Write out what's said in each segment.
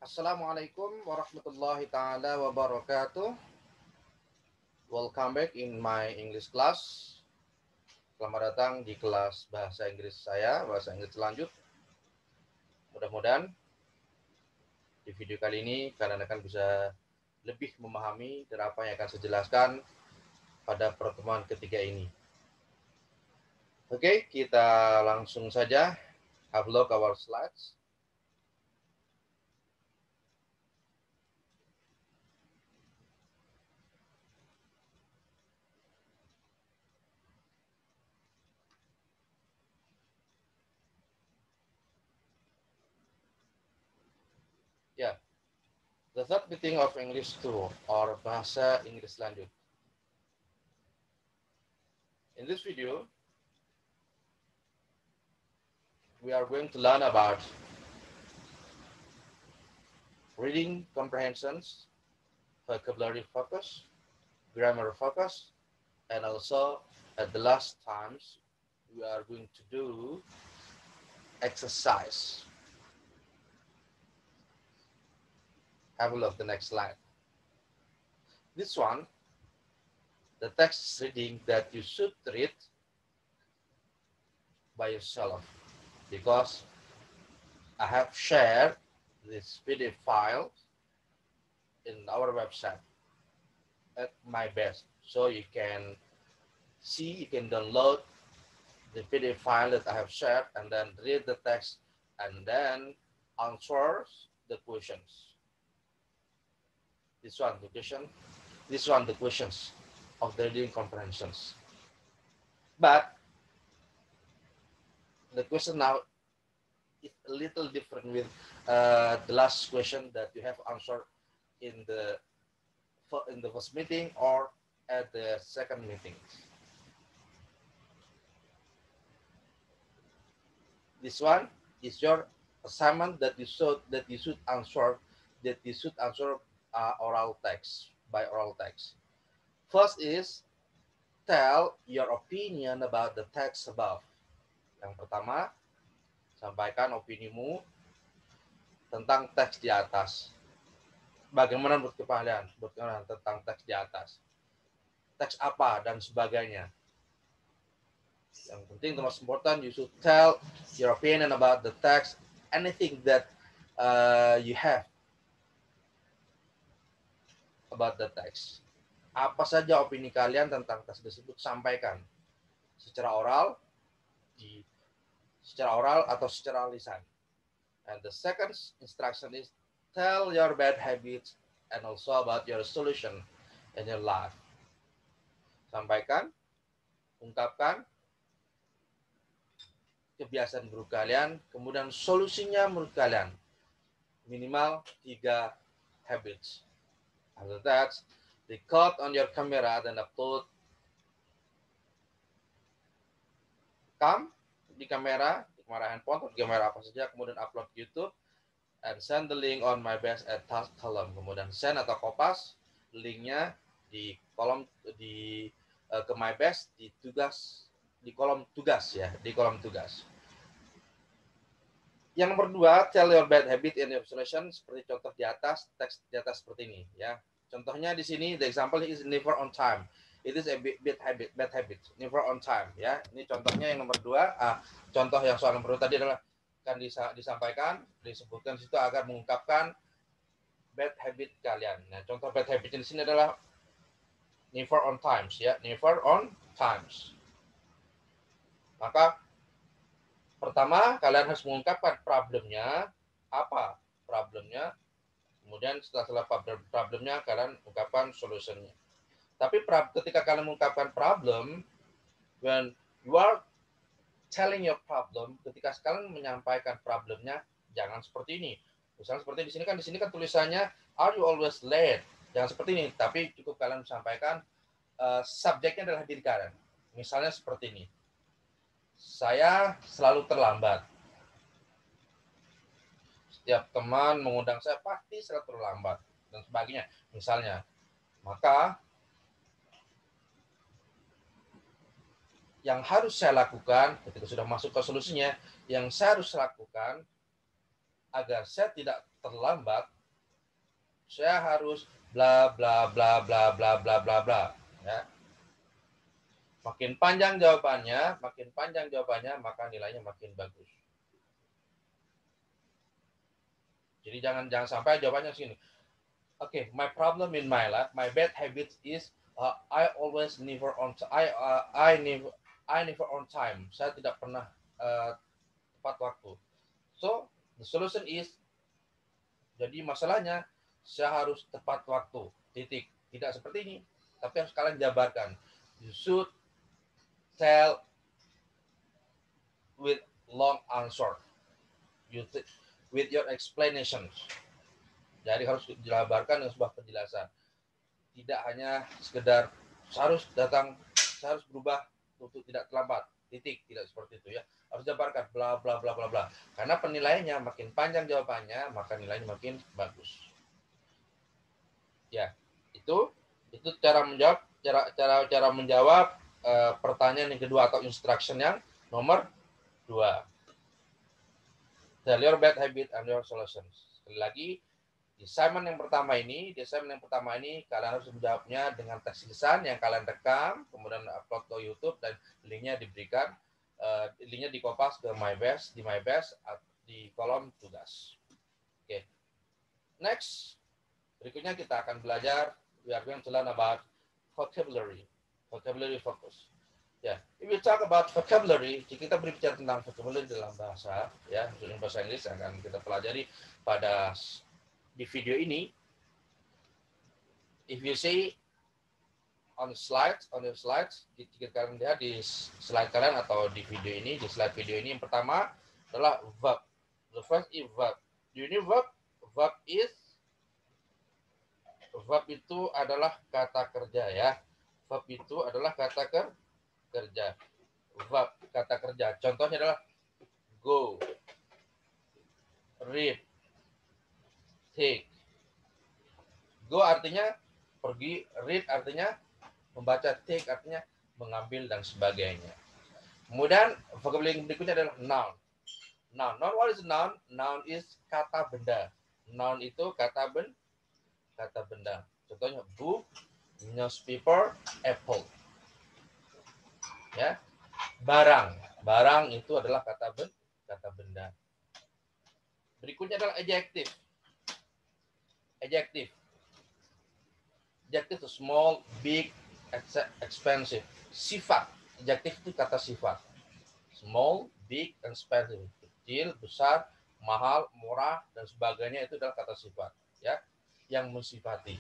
Assalamualaikum warahmatullahi taala wabarakatuh. Welcome back in my English class. Selamat datang di kelas bahasa Inggris saya, bahasa Inggris lanjut. Mudah-mudahan di video kali ini kalian akan bisa lebih memahami dari apa yang akan saya jelaskan pada pertemuan ketiga ini. Oke, kita langsung saja have a look our slides. Ya, the third meeting of English 2 or bahasa Inggris lanjut. In this video, we are going to learn about reading comprehensions, vocabulary focus, grammar focus, and also at the last times we are going to do exercise. Have a look at the next slide. This one, the text reading that you should read by yourself, because I have shared this PDF file in our website at my best, so you can see, you can download the PDF file that I have shared and then read the text and then answer the questions. This one, the question. This one, the questions of the reading comprehensions. But the question now is a little different with the last question that you have answered in the first meeting or at the second meeting. This one is your assignment that you should answer oral text by oral text. First is tell your opinion about the text above. Yang pertama, sampaikan opinimu tentang teks di atas. Bagaimana menurut kalian tentang teks di atas? Teks apa dan sebagainya. Yang penting, the most important, you should tell your opinion about the text, anything that you have about the text. Apa saja opini kalian tentang teks tersebut, sampaikan secara oral, atau secara lisan. And the second instruction is tell your bad habits and also about your solution in your life. Sampaikan, ungkapkan kebiasaan buruk kalian, kemudian solusinya menurut kalian. Minimal 3 habits. After that, record on your camera dan upload di kamera handphone atau di kamera apa saja, kemudian upload ke YouTube, and send the link on my best at task column. Kemudian send atau kopas linknya di kolom ke my best di kolom tugas ya, di kolom tugas. Yang nomor 2, tell your bad habit in your solution, seperti contoh di atas, teks di atas seperti ini ya. Contohnya di sini, the example is never on time. It is a bad habit, never on time ya. Ini contohnya yang nomor 2. Contoh yang soal nomor 2 tadi adalah akan disebutkan situ agar mengungkapkan bad habit kalian. Nah, contoh bad habit di sini adalah never on times ya, never on times. Maka pertama, kalian harus mengungkapkan problemnya, apa problemnya, kemudian setelah problemnya, kalian ungkapkan solusinya. Tapi ketika kalian mengungkapkan problem, when you are telling your problem, ketika kalian menyampaikan problemnya, jangan seperti ini. Misalnya seperti di sini kan tulisannya, are you always late? Jangan seperti ini, tapi cukup kalian sampaikan subjeknya adalah diri kalian. Misalnya seperti ini. Saya selalu terlambat. Setiap teman mengundang saya pasti selalu terlambat dan sebagainya. Misalnya, maka yang harus saya lakukan ketika sudah masuk ke solusinya, yang saya harus lakukan agar saya tidak terlambat saya harus bla bla bla bla bla bla bla bla, ya. Makin panjang jawabannya, maka nilainya makin bagus. Jadi jangan sampai jawabannya sini. Okay, my problem in my life, my bad habit is I always never on I never on time. Saya tidak pernah tepat waktu. So the solution is, jadi masalahnya saya harus tepat waktu. Titik. Tidak seperti ini, tapi harus kalian jabarkan. You should tell with long answer. With your explanations. Jadi harus dijabarkan dengan sebuah penjelasan. Tidak hanya sekedar saya harus berubah untuk tidak terlambat. Titik, tidak seperti itu ya. Harus jabarkan bla bla bla bla bla. Karena penilaiannya makin panjang jawabannya, maka nilainya makin bagus. Ya, itu cara menjawab pertanyaan yang kedua atau instruction yang nomor 2. Tell your bad habit and your solutions. Sekali lagi, di assignment yang pertama ini kalian harus menjawabnya dengan teks lisan yang kalian rekam, kemudian upload ke YouTube dan linknya diberikan, linknya dikopas ke di My Best di kolom tugas. Oke. Next, berikutnya kita akan belajar, we are going to learn about vocabulary focus. Ya, if we talk about vocabulary, jika kita berbicara tentang vocabulary dalam bahasa, ya, khususnya bahasa Inggris yang akan kita pelajari di video ini. If you see on your slides, jika kalian lihat di slide kalian atau di slide video ini, yang pertama adalah verb. The first is verb. Do you know verb? Verb itu adalah kata kerja, ya. Verb itu adalah kata kerja. Verb, kata kerja. Contohnya adalah go, read, take. Go artinya pergi, read artinya membaca, take artinya mengambil dan sebagainya. Kemudian vocabulary berikutnya adalah noun. Noun, what is noun? Noun is kata benda. Noun itu kata benda. Contohnya book, newspaper, apple. Ya. Barang itu adalah kata benda. Berikutnya adalah adjective. Adjective itu small, big, expensive. Sifat. Adjective itu kata sifat. Small, big, expensive. Kecil, besar, mahal, murah, dan sebagainya itu adalah kata sifat, ya, yang mensifati.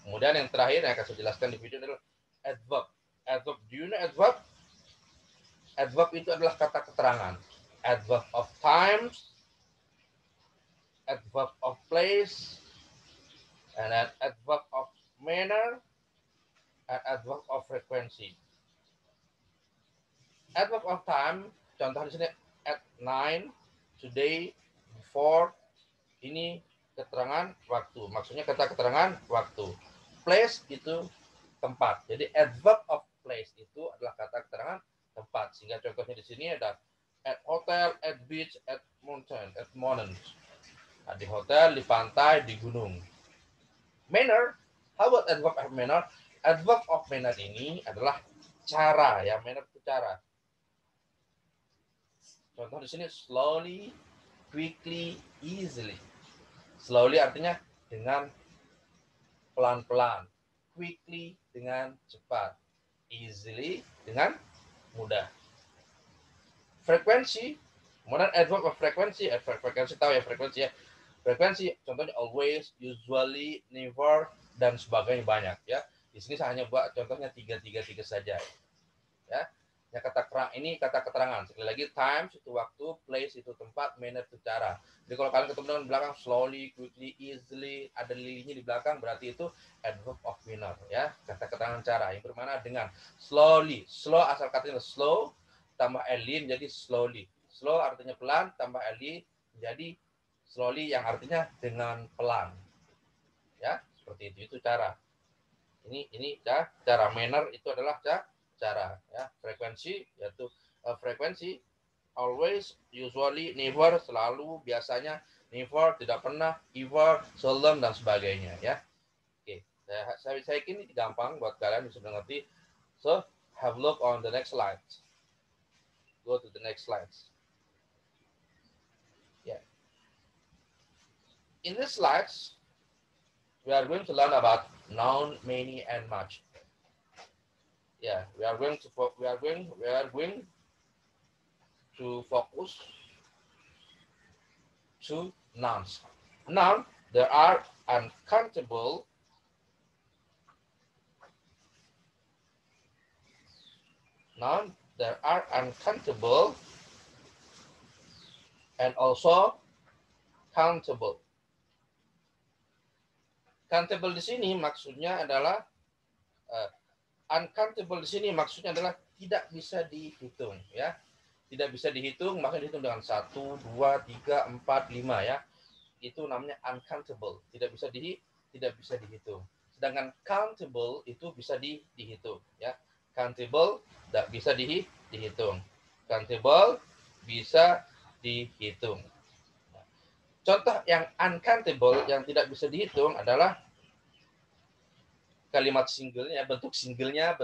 Kemudian yang terakhir yang akan saya jelaskan di video adalah adverb. Adverb, do you know adverb? Adverb itu adalah kata keterangan. Adverb of times, adverb of place, and an adverb of manner, and adverb of frequency. Adverb of time, contoh di sini at 9, today, before. Ini keterangan waktu. Maksudnya kata keterangan waktu. Place itu tempat. Jadi adverb of place itu adalah kata keterangan tempat. Sehingga contohnya di sini ada at hotel, at beach, at mountain, at mountains. Nah, di hotel, di pantai, di gunung. Manner, how about adverb of manner? Adverb of manner ini adalah cara, ya. Manner itu cara. Contoh di sini slowly, quickly, easily. Slowly artinya dengan pelan-pelan. Quickly dengan cepat. Easily dengan mudah. Frekuensi, kemudian adverb of frequency. Frekuensi tahu ya, frekuensi ya. Frekuensi contohnya always, usually, never, dan sebagainya banyak, ya. Di sini saya hanya buat contohnya 3 saja, ya. Ya, ini kata keterangan. Sekali lagi, times itu waktu, place itu tempat, manner itu cara. Jadi kalau kalian ketemu dengan belakang slowly, quickly, easily, ada lilinya di belakang, berarti itu adverb of manner, ya. Kata keterangan cara yang bermana dengan slowly. Slow asal katanya slow tambah ly menjadi slowly. Slow artinya pelan tambah ly menjadi slowly yang artinya dengan pelan. Ya, seperti itu cara. Ini cara. Manner itu adalah cara, ya. Frekuensi yaitu frekuensi always, usually, never, selalu, biasanya, never, tidak pernah, ever, seldom, dan sebagainya ya. Oke, saya kira ini gampang buat kalian bisa mengerti. So, have a look on the next slide. Go to the next slides. Yeah. In this slides, we are going to learn about noun, many, and much. Yeah, we are going to focus to nouns. Noun, there are uncountable noun, there are uncountable and also countable. Countable di sini maksudnya adalah uncountable di sini maksudnya adalah tidak bisa dihitung ya. Tidak bisa dihitung, maka dihitung dengan 1, 2, 3, 4, 5 ya. Itu namanya uncountable, tidak bisa dihitung. Sedangkan countable itu bisa dihitung ya. Countable tidak bisa dihitung. Countable bisa dihitung. Contoh yang uncountable yang tidak bisa dihitung adalah kalimat singlenya, bentuk singlenya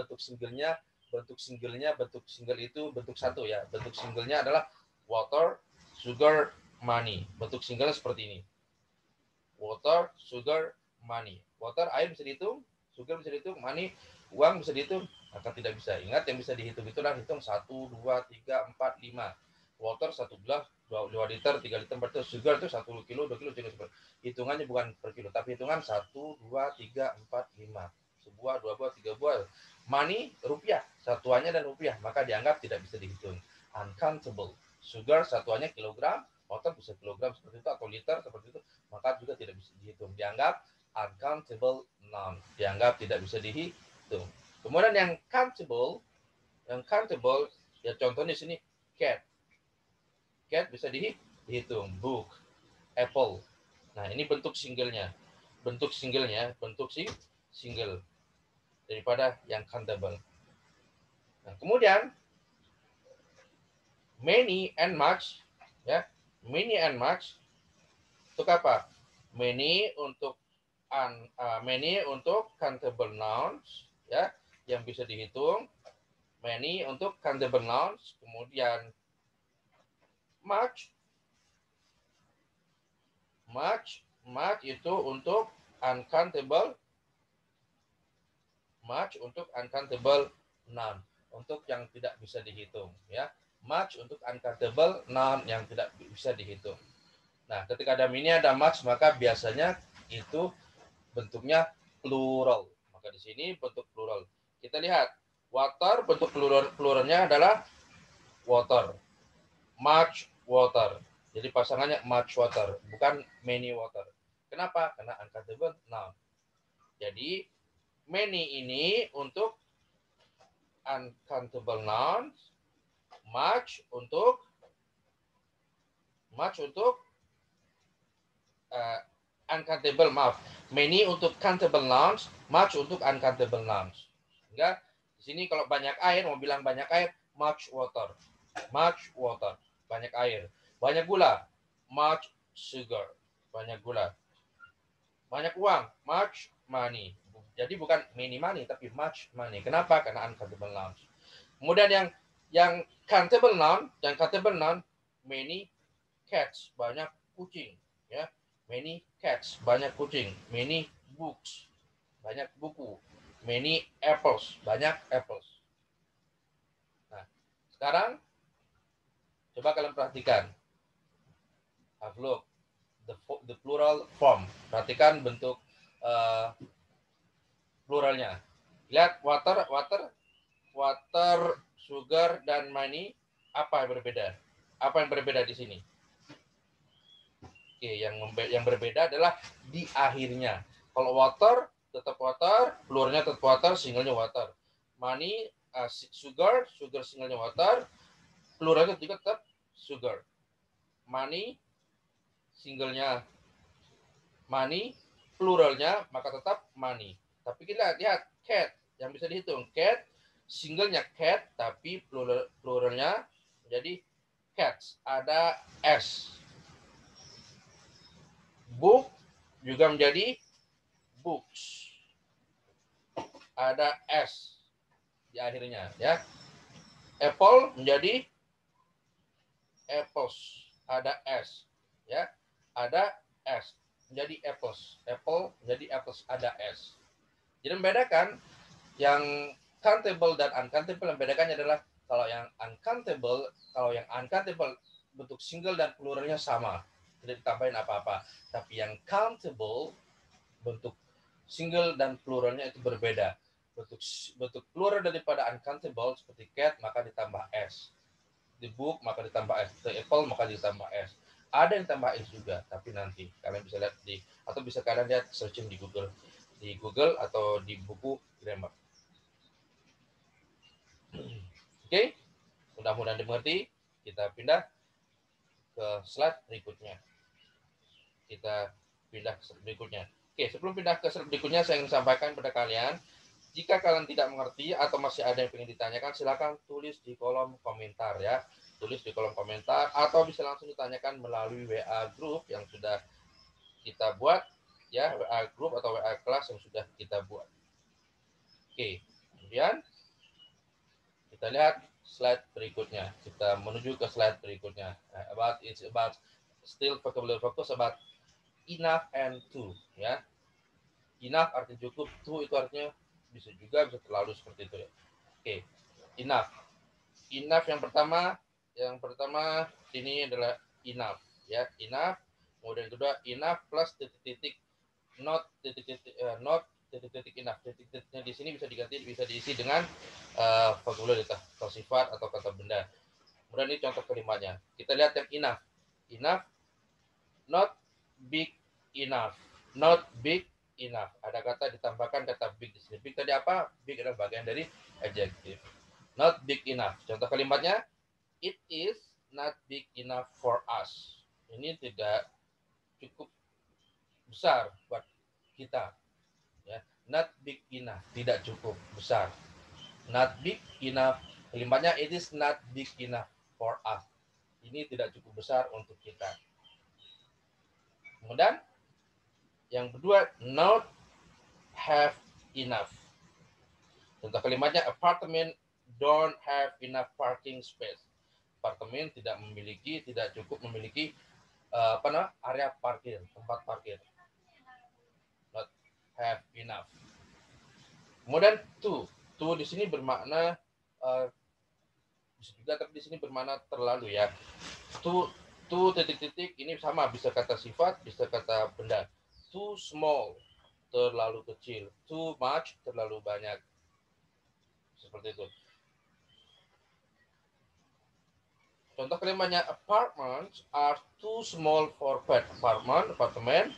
itu bentuk satu ya. Bentuk singlenya adalah water, sugar, money. Bentuk singlenya seperti ini. Water, sugar, money. Water, air bisa dihitung, sugar bisa dihitung, money, uang bisa dihitung, akan tidak bisa. Ingat yang bisa dihitung itulah hitung 1, 2, 3, 4, 5. Water 1 gelas, 2 liter, 3 liter, 4 liter, sugar itu 1 kilo, 2 kilo, 3 kilo. Hitungannya bukan per kilo, tapi hitungan 1, 2, 3, 4, 5. Sebuah, 2 buah, 3 buah. Money, rupiah, satuannya dan rupiah, maka dianggap tidak bisa dihitung. Uncountable. Sugar, satuannya kilogram, water bisa kilogram seperti itu, atau liter seperti itu, maka juga tidak bisa dihitung. Dianggap uncountable noun. Dianggap tidak bisa dihitung. Kemudian yang countable, ya contohnya di sini cat. Cat bisa dihitung. Book, apple. Nah, ini bentuk singlenya. Bentuk single daripada yang countable. Nah, kemudian many and much ya. Many and much untuk apa? Many untuk countable nouns ya, yang bisa dihitung. Many untuk countable nouns, kemudian much itu untuk uncountable noun, untuk yang tidak bisa dihitung ya. Much untuk uncountable noun yang tidak bisa dihitung. Nah, ketika ada many ada much, maka biasanya itu bentuknya plural. Maka di sini bentuk plural. Kita lihat water, bentuk pluralnya adalah water. Much water. Jadi pasangannya much water, bukan many water. Kenapa? Karena uncountable noun. Jadi many ini untuk uncountable nouns, much untuk uncountable, maaf. Many untuk countable nouns, much untuk uncountable nouns. Sehingga di sini kalau banyak air, mau bilang banyak air, much water. Much water, banyak air. Banyak gula, much sugar. Banyak gula. Banyak uang, much money. Jadi bukan many money, tapi much money. Kenapa? Karena uncountable nouns. Kemudian yang countable noun, many cats, banyak kucing, ya. Many cats, banyak kucing. Many books, banyak buku. Many apples, banyak apples. Nah, sekarang coba kalian perhatikan. Have look the plural form. Perhatikan bentuk pluralnya. Lihat water, sugar, dan money. Apa yang berbeda? Apa yang berbeda di sini? Oke, yang berbeda adalah di akhirnya. Kalau water tetap water, pluralnya tetap water, singlenya water. Money, sugar singlenya water, pluralnya juga tetap sugar. Money, singlenya money, pluralnya maka tetap money. Tapi kita lihat cat yang bisa dihitung. Cat, singlenya cat, tapi pluralnya jadi cats. Ada S. Book juga menjadi books. Ada S di akhirnya ya. Apple menjadi apples. Ada S ya. Ada S menjadi apples. Apple menjadi apples. Ada S. Jadi membedakan yang countable dan uncountable, yang membedakannya adalah kalau yang uncountable bentuk single dan pluralnya sama, tidak ditambahin apa-apa. Tapi yang countable bentuk single dan pluralnya itu berbeda. Bentuk plural daripada uncountable seperti cat maka ditambah s, the book maka ditambah s, the apple maka ditambah s. Ada yang tambah s juga, tapi nanti kalian bisa lihat atau bisa kalian lihat searching di Google atau di buku grammar. Oke, mudah-mudahan dimengerti. Kita pindah ke slide berikutnya. Oke, sebelum pindah ke slide berikutnya, saya ingin sampaikan pada kalian, jika kalian tidak mengerti atau masih ada yang ingin ditanyakan, silakan tulis di kolom komentar ya. Tulis di kolom komentar atau bisa langsung ditanyakan melalui WA group yang sudah kita buat ya, WA group atau WA kelas yang sudah kita buat. Oke, kemudian kita lihat slide berikutnya. Kita menuju ke slide berikutnya. It's about still vocabulary focus about enough and to ya. Enough artinya cukup, to itu artinya bisa terlalu seperti itu ya. Oke, enough. Enough yang pertama ini adalah enough ya, enough. Kemudian kedua enough plus titik-titik, not titik-titik enough. Titik-titiknya di sini bisa diisi dengan vocabulary atau sifat atau kata benda. Kemudian ini contoh kelimanya. Kita lihat yang enough. Enough, not big enough. Not big enough. Ada kata ditambahkan kata big di sini. Big tadi apa? Big adalah bagian dari adjective. Not big enough. Contoh kalimatnya, it is not big enough for us. Ini tidak cukup besar buat kita. Ya, not big enough, tidak cukup besar. Not big enough. Kalimatnya, it is not big enough for us. Ini tidak cukup besar untuk kita. Kemudian yang kedua, not have enough. Contoh kalimatnya, apartment don't have enough parking space. Apartemen tidak cukup memiliki area parkir, tempat parkir. Not have enough. Kemudian to di sini bermakna bisa juga, tapi di sini bermakna terlalu ya. To titik-titik ini sama, bisa kata sifat, bisa kata benda. Too small, terlalu kecil. Too much, terlalu banyak. Seperti itu. Contoh kalimatnya, apartments are too small for pet. Apartemen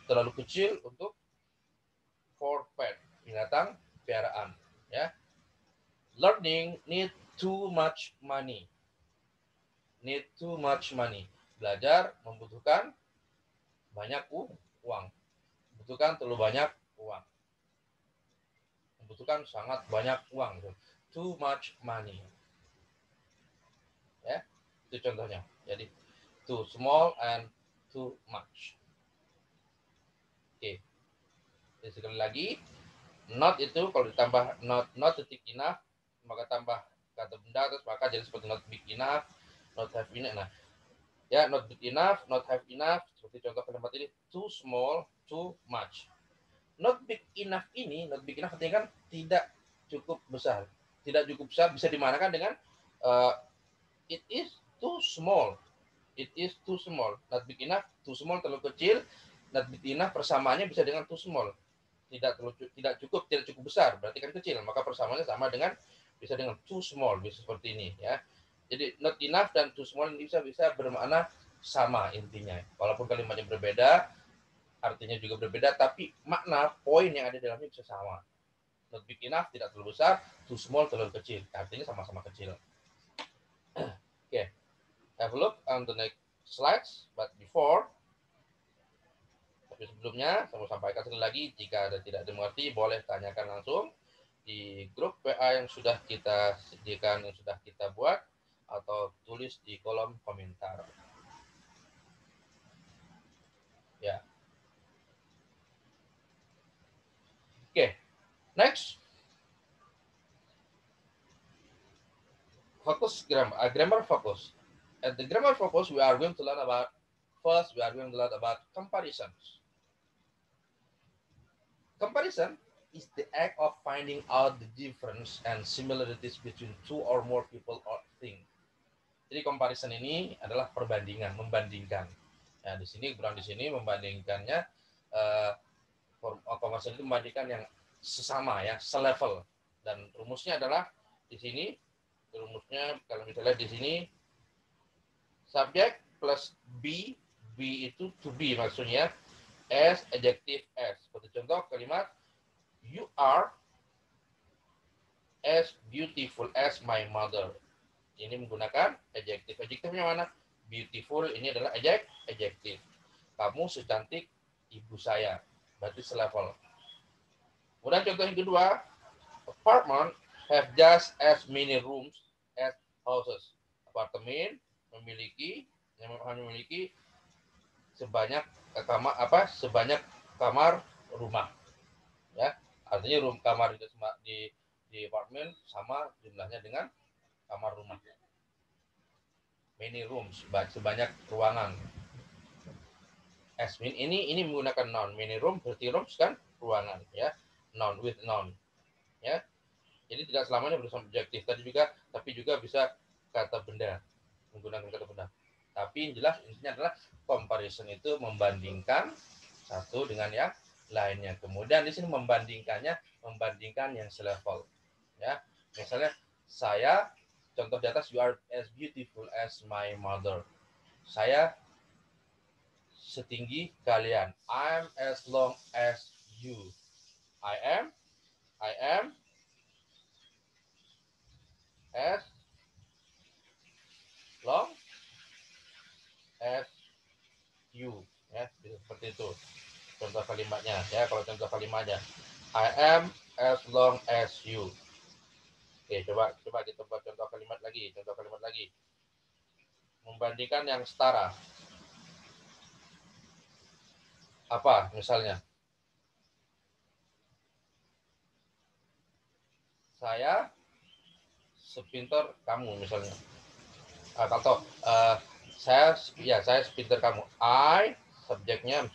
terlalu kecil untuk for pet, binatang piaraan ya. Learning need too much money. Need too much money. Belajar membutuhkan banyak uang. Membutuhkan terlalu banyak uang. Membutuhkan sangat banyak uang. Too much money. Ya, itu contohnya. Jadi too small and too much. Oke. Jadi sekali lagi, not itu kalau ditambah not titik enough, maka tambah kata benda terus maka jadi seperti not big enough, not have enough. Nah, ya, not big enough, not have enough, seperti contoh kalimat ini, too small, too much. Not big enough ini, not big enough artinya kan tidak cukup besar. Tidak cukup besar bisa dimanakan dengan it is too small. It is too small. Not big enough, too small terlalu kecil. Not big enough persamaannya bisa dengan too small. Tidak cukup besar, berarti kan kecil. Maka persamaannya sama dengan bisa dengan too small, bisa seperti ini ya. Jadi not enough dan too small ini bisa bermakna sama intinya. Walaupun kalimatnya berbeda, artinya juga berbeda, tapi makna poin yang ada di dalamnya bisa sama. Not big enough tidak terlalu besar, too small terlalu kecil. Artinya sama-sama kecil. Okay. Have a look on the next slides, but before, tapi sebelumnya saya mau sampaikan sekali lagi, jika ada tidak dimengerti boleh tanyakan langsung di grup WA yang sudah kita sediakan, yang sudah kita buat, atau tulis di kolom komentar. Ya. Oke, next. Focus grammar. Grammar focus. At the grammar focus, we are going to learn about, first, we are going to learn about comparisons. Comparison is the act of finding out the difference and similarities between two or more people or things. Jadi comparison ini adalah perbandingan, membandingkan. Nah, di sini membandingkannya, comparison itu membandingkan yang sesama ya, selevel. Dan rumusnya adalah di sini, rumusnya kalau misalnya di sini subject plus be itu to be maksudnya, as adjective as. Seperti contoh kalimat you are as beautiful as my mother. Ini menggunakan adjektif. Adjektifnya mana? Beautiful ini adalah adjektif. Kamu secantik ibu saya. Berarti selevel. Kemudian contoh yang kedua, apartment have just as many rooms as houses. Apartemen memiliki sebanyak kamar rumah. Ya, artinya kamar di apartemen sama jumlahnya dengan kamar rumah. Many rooms, sebanyak ruangan. As ini menggunakan noun. Many room berarti rooms kan ruangan ya. Noun with noun. Ya. Jadi tidak selamanya bersama objektif tapi juga bisa kata benda, menggunakan kata benda. Tapi yang jelas intinya adalah comparison itu membandingkan satu dengan yang lainnya. Kemudian di sini membandingkan yang selevel. Ya. Misalnya saya, contoh di atas, you are as beautiful as my mother. Saya setinggi kalian. I'm as long as you. I am as long as you. Ya, seperti itu. Contoh kalimatnya ya. Kalau contoh kalimatnya, I am as long as you. Oke, coba kita buat contoh kalimat lagi. Membandingkan yang setara. Apa misalnya? Saya sepintar kamu misalnya. Atau saya sepintar kamu. Subjeknya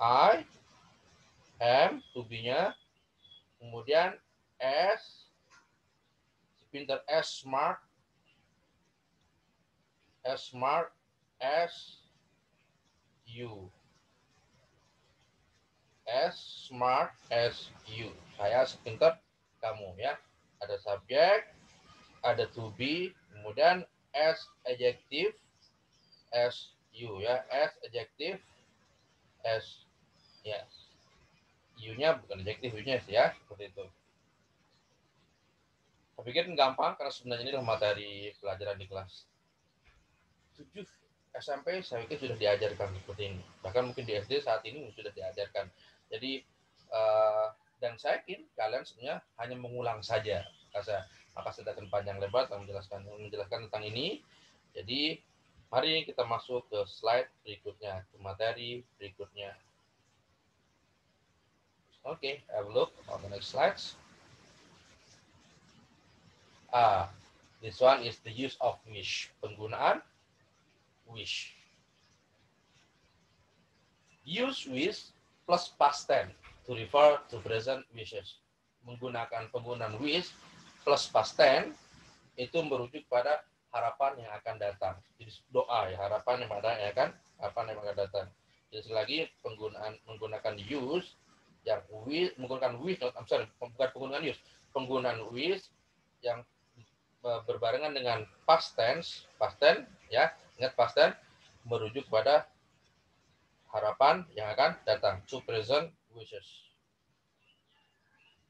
I am to be-nya, kemudian as sepintar, as smart as you. As smart as you. Saya sepintar kamu ya. Ada subjek, ada to be, kemudian as adjective as you ya. As adjective as ya. You-nya bukan adjektif, you-nya ya, seperti itu. Saya pikir gampang karena sebenarnya ini adalah materi pelajaran di kelas 7 SMP. Saya pikir sudah diajarkan seperti ini. Bahkan mungkin di SD saat ini sudah diajarkan. Jadi dan saya yakin kalian sebenarnya hanya mengulang saja. Maka saya akan panjang lebar menjelaskan tentang ini. Jadi mari kita masuk ke slide berikutnya, ke materi berikutnya. Okay, have a look on the next slides. This one is the use of wish. Penggunaan wish. Use wish plus past tense to refer to present wishes. Menggunakan penggunaan wish plus past tense itu merujuk pada harapan yang akan datang. Jadi doa ya, harapan yang akan datang. Jadi lagi menggunakan use yang menggunakan wish, bukan penggunaan use, penggunaan wish yang berbarengan dengan past tense ya, ingat past tense merujuk pada harapan yang akan datang, to present wishes.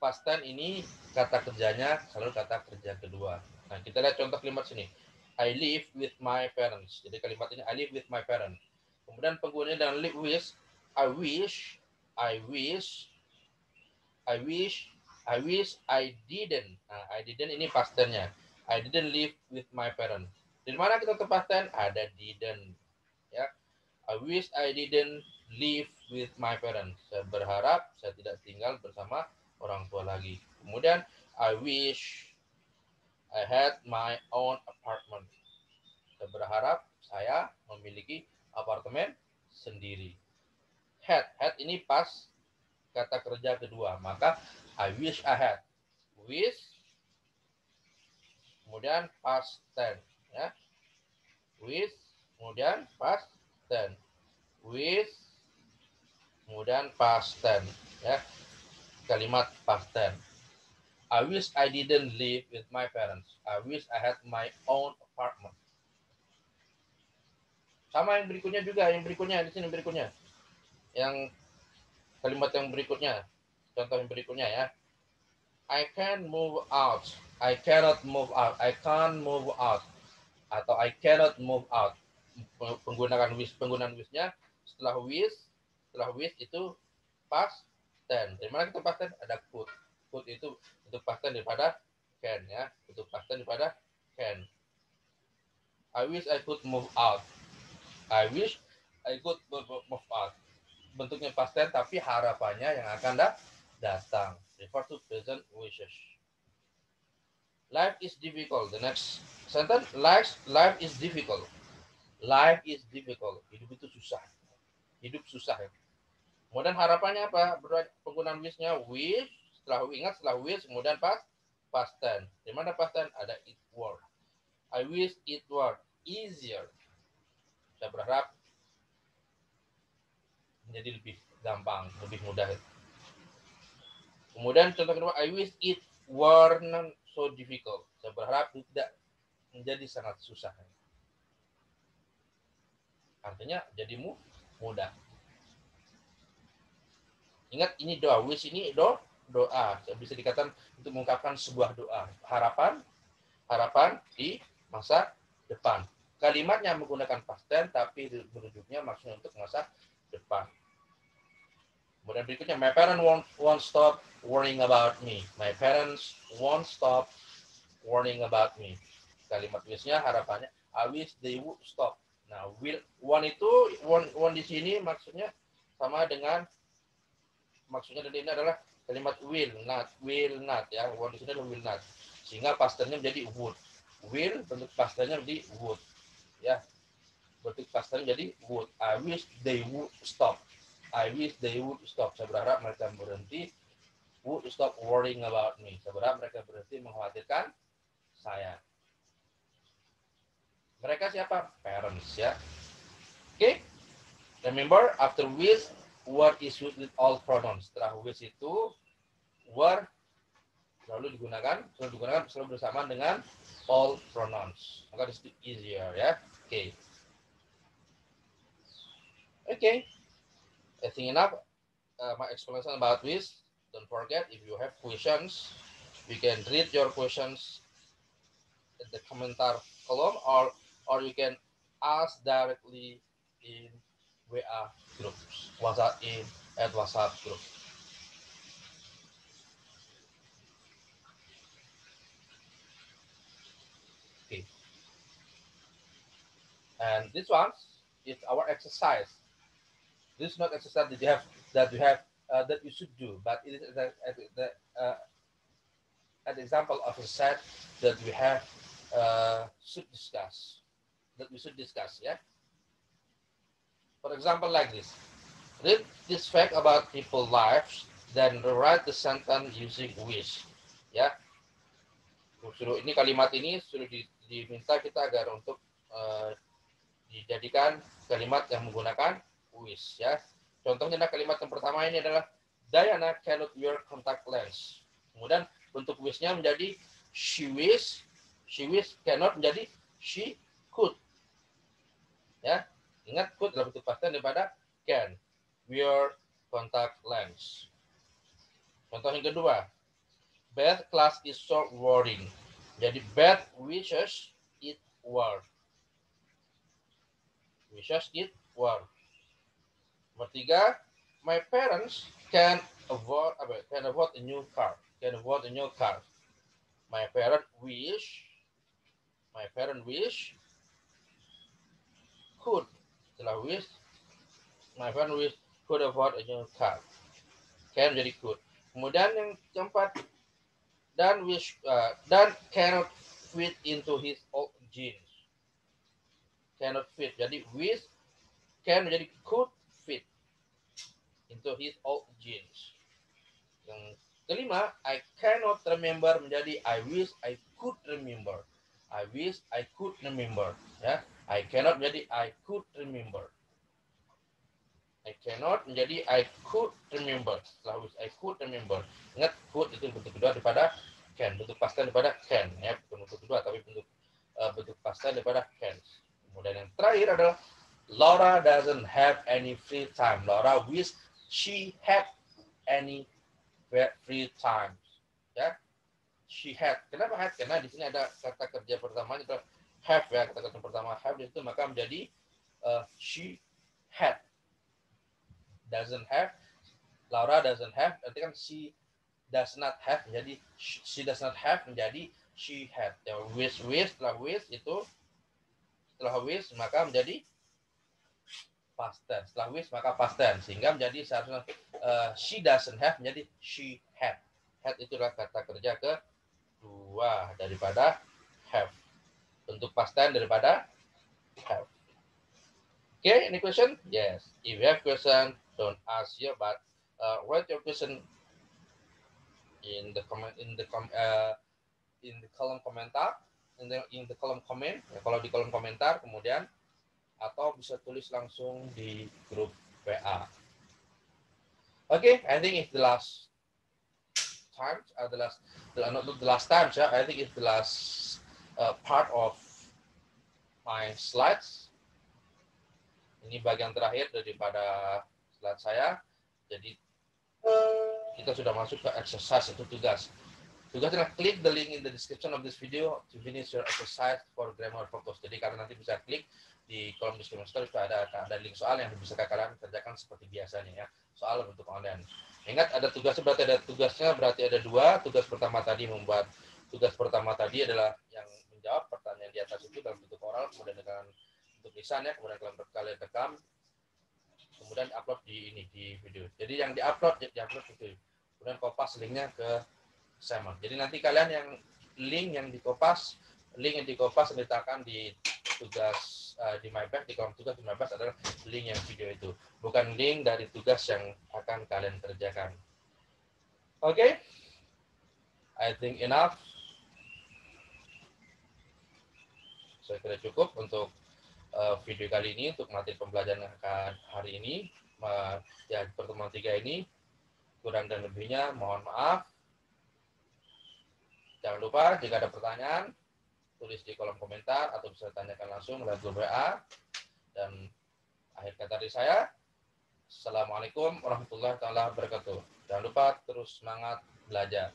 Past tense ini kata kerjanya selalu kata kerja kedua. Nah, kita lihat contoh kalimat sini. I live with my parents. Jadi kalimat ini I live with my parents. Kemudian penggunanya dengan live with, I wish I wish, I wish, I wish I didn't. Nah, I didn't ini past tense-nya. I didn't live with my parents. Di mana kita tetap past tense? Ada didn't. Ya. I wish I didn't live with my parents. Saya berharap saya tidak tinggal bersama orang tua lagi. Kemudian I wish I had my own apartment. Saya berharap saya memiliki apartemen sendiri. Had ini pas kata kerja kedua, maka I wish I had. Wish kemudian past tense, ya. Wish kemudian past tense. Wish kemudian past tense, ya. Kalimat past tense. I wish I didn't live with my parents. I wish I had my own apartment. Sama yang berikutnya juga, yang berikutnya di sini berikutnya. Yang kalimat yang berikutnya, contoh yang berikutnya ya. I can move out. I cannot move out. I can't move out. Atau I cannot move out. Penggunaan wishnya setelah wish itu past tense. Di mana kita past tense? Ada could. Could itu untuk past tense daripada can, ya. Untuk past tense daripada can. I wish I could move out. I wish I could move out. Bentuknya past tense tapi harapannya yang akan datang. Refer to present wishes. Life is difficult. The next sentence, life is difficult. Life is difficult. Hidup itu susah. Hidup susah. Kemudian harapannya apa? Penggunaan wishnya wish. Setelah wish, kemudian past tense. Di mana past tense? Ada it were. I wish it were easier. Saya berharap menjadi lebih gampang, lebih mudah. Kemudian contoh kedua, I wish it were not so difficult. Saya berharap itu tidak menjadi sangat susah. Artinya jadi mudah. Ingat ini doa, wish ini doa. Bisa dikatakan untuk mengungkapkan sebuah doa, harapan di masa depan. Kalimatnya menggunakan past tense tapi merujuknya maksudnya untuk masa depan. Kemudian berikutnya, my parents won't stop worrying about me. My parents won't stop worrying about me. Kalimat wishnya harapannya, I wish they would stop. Nah, one di sini maksudnya sama dengan maksudnya dari ini adalah kalimat will not ya. One di sini adalah will not. Sehingga past tense-nya menjadi would. Will bentuk past tense-nya menjadi would. Ya. Bentuk past tense menjadi would. I wish they would stop. I wish they would stop. Saya berharap mereka berhenti would stop worrying about me. Saya berharap mereka berhenti mengkhawatirkan saya. Mereka siapa? Parents ya. Oke. Remember after wish were is used with all pronouns. Setelah wish itu were selalu digunakan bersama dengan all pronouns. Maka disebut easier ya. Oke. Oke. I think enough my explanation about this. Don't forget, if you have questions, you can read your questions in the komentar column, or you can ask directly in WA groups, WhatsApp group. Okay. And this one is our exercise. This is not exercise that you should do, but it is an example of a set that we have should discuss. That we should discuss, yeah. For example, like this: read this fact about people's lives, then write the sentence using wish, ya. Ini kalimat ini sudah diminta kita agar untuk dijadikan kalimat yang menggunakan wish, ya. Contohnya kalimat yang pertama ini adalah Diana cannot wear contact lens. Kemudian bentuk wishnya menjadi she wish cannot menjadi she could. Ya, ingat could adalah bentuk past tense daripada can wear contact lens. Contoh yang kedua, Beth class is so worrying. Jadi Beth wishes it were. Wishes it were. Nomor 3, My parents can afford a new car. Can afford a new car. My parent wish. My parent wish could. Setelah wish, my parent wish could afford a new car. Can jadi could. Kemudian yang keempat, dan cannot fit into his old jeans. Cannot fit. Jadi wish can menjadi could fit into his old jeans. Yang kelima, I cannot remember menjadi I wish I could remember. I wish I could remember. Ya, I cannot menjadi I could remember. I cannot menjadi I could remember. Setelah wish I could remember. Ingat, could itu bentuk kedua daripada can. Bentuk past tense daripada can. Ya, bukan bentuk kedua tapi bentuk past tense daripada can. Kemudian yang terakhir adalah Laura doesn't have any free time. Laura wish she had any free time. Ya, she had. Kenapa had? Karena di sini ada kata kerja pertamanya itu have ya. Kata kerja pertama have itu maka menjadi she had. Doesn't have. Laura doesn't have. Berarti kan she does not have menjadi she does not have menjadi she had. Ya, wish setelah wish itu setelah wish maka menjadi past tense. Setelah wish maka past tense sehingga menjadi seharusnya she doesn't have menjadi she had. Had itulah kata kerja kedua daripada have. Bentuk past tense daripada have. Okay, any question? Yes. If you have question, don't ask here, but write your question in the comment in the kolom komentar, in the kolom comment. Ya, kalau di kolom komentar kemudian atau bisa tulis langsung di grup WA. Okay, I think it's the last time, not the last time, I think it's the last part of my slides. Ini bagian terakhir daripada slide saya. Jadi kita sudah masuk ke exercise, itu tugas. Tugasnya klik the link in the description of this video to finish your exercise for grammar focus. Jadi kalian nanti bisa klik di kolom deskripsi itu ada link soal yang bisa kalian kerjakan seperti biasanya ya. Soal bentuk online. Ingat ada tugasnya berarti ada dua. Tugas pertama tadi adalah yang menjawab pertanyaan di atas itu dalam bentuk oral, kemudian dengan bentuk lisan ya, kemudian kalian rekam, kemudian upload di video. Jadi yang diupload itu, kemudian kopas linknya ke Simon. Jadi nanti kalian yang link yang dikopas diletakkan di tugas di MyBack, di kolom tugas di MyBack adalah link yang video itu, bukan link dari tugas yang akan kalian kerjakan. Oke, I think enough. Saya kira cukup untuk video kali ini, untuk materi pembelajaran hari ini. Ya, pertemuan 3 ini kurang dan lebihnya mohon maaf. Jangan lupa jika ada pertanyaan tulis di kolom komentar atau bisa tanyakan langsung melalui grup WA. Dan akhir kata dari saya, Assalamualaikum warahmatullahi wabarakatuh. Jangan lupa terus semangat belajar.